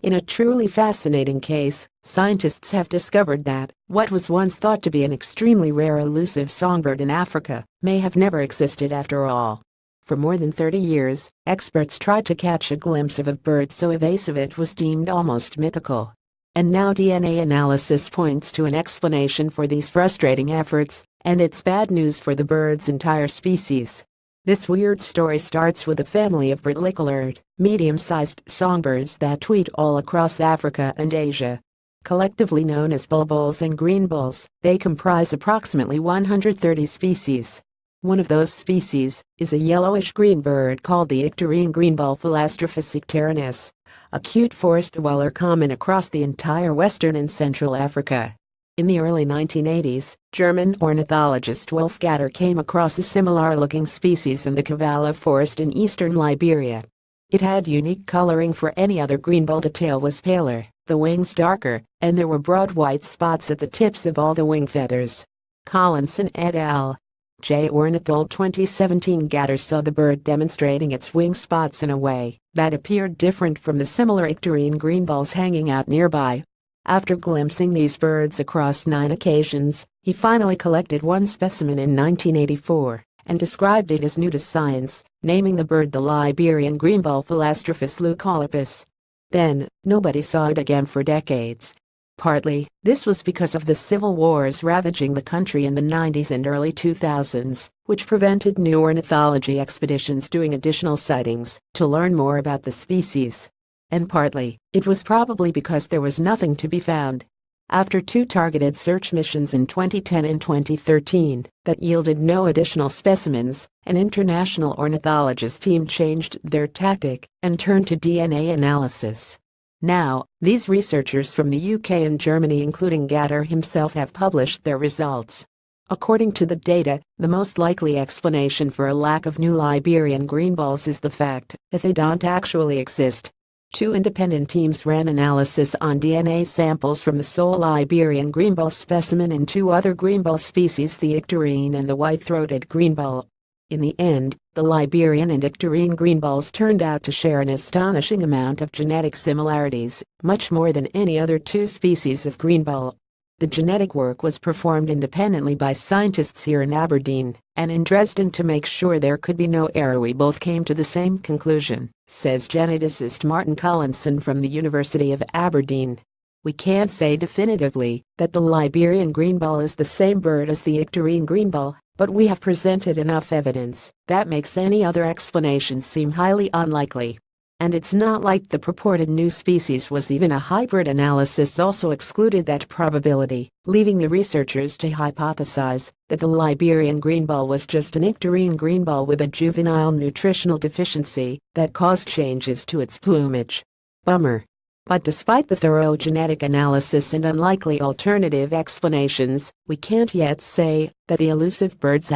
In a truly fascinating case, scientists have discovered that what was once thought to be an extremely rare elusive songbird in Africa may have never existed after all. For more than 30 years, experts tried to catch a glimpse of a bird so evasive it was deemed almost mythical. And now DNA analysis points to an explanation for these frustrating efforts, and it's bad news for the bird's entire species. This weird story starts with a family of Bertlicolored, medium-sized songbirds that tweet all across Africa and Asia. Collectively known as bulbuls and greenbulls, they comprise approximately 130 species. One of those species is a yellowish-green bird called the icterine greenbull Philastraphus icterinus, a cute forest dweller common across the entire western and central Africa. In the early 1980s, German ornithologist Wolf Gatter came across a similar-looking species in the Kavala forest in eastern Liberia. It had unique coloring for any other greenbull. The tail was paler, the wings darker, and there were broad white spots at the tips of all the wing feathers. Collinson et al. J. Ornithold 2017. Gatter saw the bird demonstrating its wing spots in a way that appeared different from the similar icterine greenbulls hanging out nearby. After glimpsing these birds across 9 occasions, he finally collected one specimen in 1984 and described it as new to science, naming the bird the Liberian greenbull Philastraphus leucolepis. Then, nobody saw it again for decades. Partly, this was because of the civil wars ravaging the country in the 90s and early 2000s, which prevented new ornithology expeditions doing additional sightings to learn more about the species. And partly, it was probably because there was nothing to be found. After 2 targeted search missions in 2010 and 2013 that yielded no additional specimens, an international ornithologist team changed their tactic and turned to DNA analysis. Now, these researchers from the UK and Germany, including Gatter himself, have published their results. According to the data, the most likely explanation for a lack of new Liberian greenbulls is the fact that they don't actually exist. 2 independent teams ran analysis on DNA samples from the sole Liberian greenbull specimen and 2 other greenbull species, the icterine and the white-throated greenbull. In the end, the Liberian and icterine greenbulls turned out to share an astonishing amount of genetic similarities, much more than any other 2 species of greenbull. The genetic work was performed independently by scientists here in Aberdeen and in Dresden to make sure there could be no error. We both came to the same conclusion, says geneticist Martin Collinson from the University of Aberdeen. We can't say definitively that the Liberian greenbull is the same bird as the icterine greenbull, but we have presented enough evidence that makes any other explanation seem highly unlikely. And it's not like the purported new species was even a hybrid. Analysis also excluded that probability, leaving the researchers to hypothesize that the Liberian greenbull was just an icterine greenbull with a juvenile nutritional deficiency that caused changes to its plumage. Bummer. But despite the thorough genetic analysis and unlikely alternative explanations, we can't yet say that the elusive birds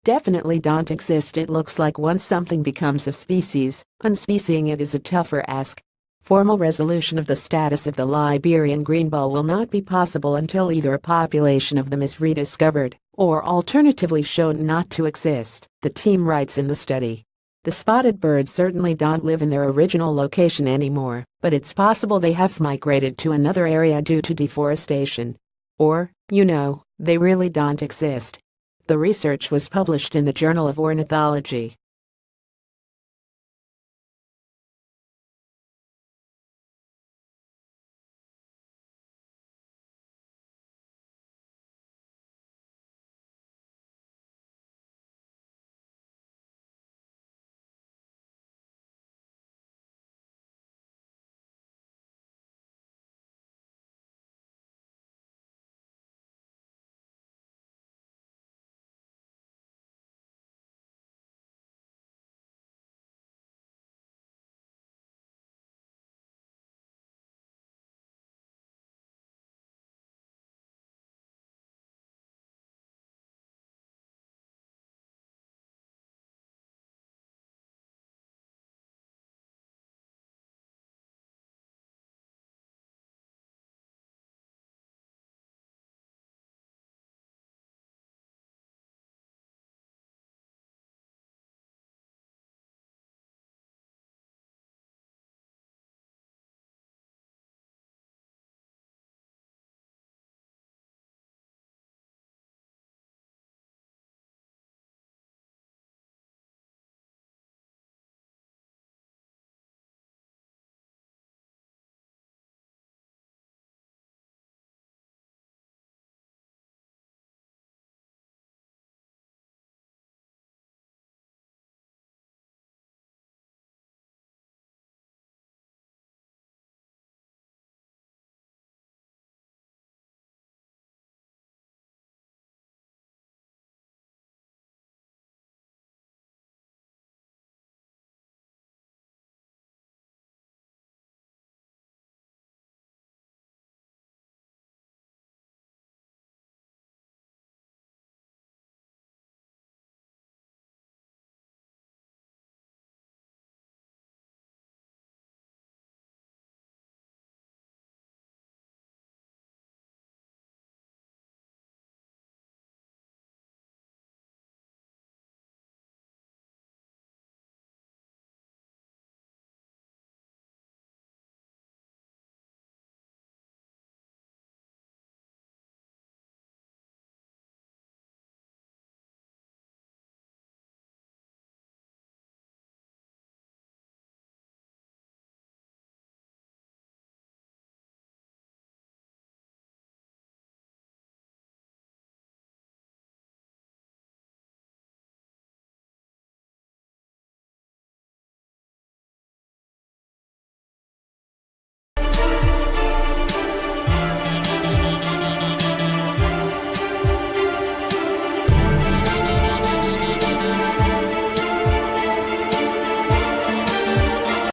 definitely don't exist. It looks like once something becomes a species, unspecieing it is a tougher ask. Formal resolution of the status of the Liberian greenbull will not be possible until either a population of them is rediscovered, or alternatively shown not to exist, the team writes in the study. The spotted birds certainly don't live in their original location anymore, but it's possible they have migrated to another area due to deforestation. Or, they really don't exist. The research was published in the Journal of Ornithology.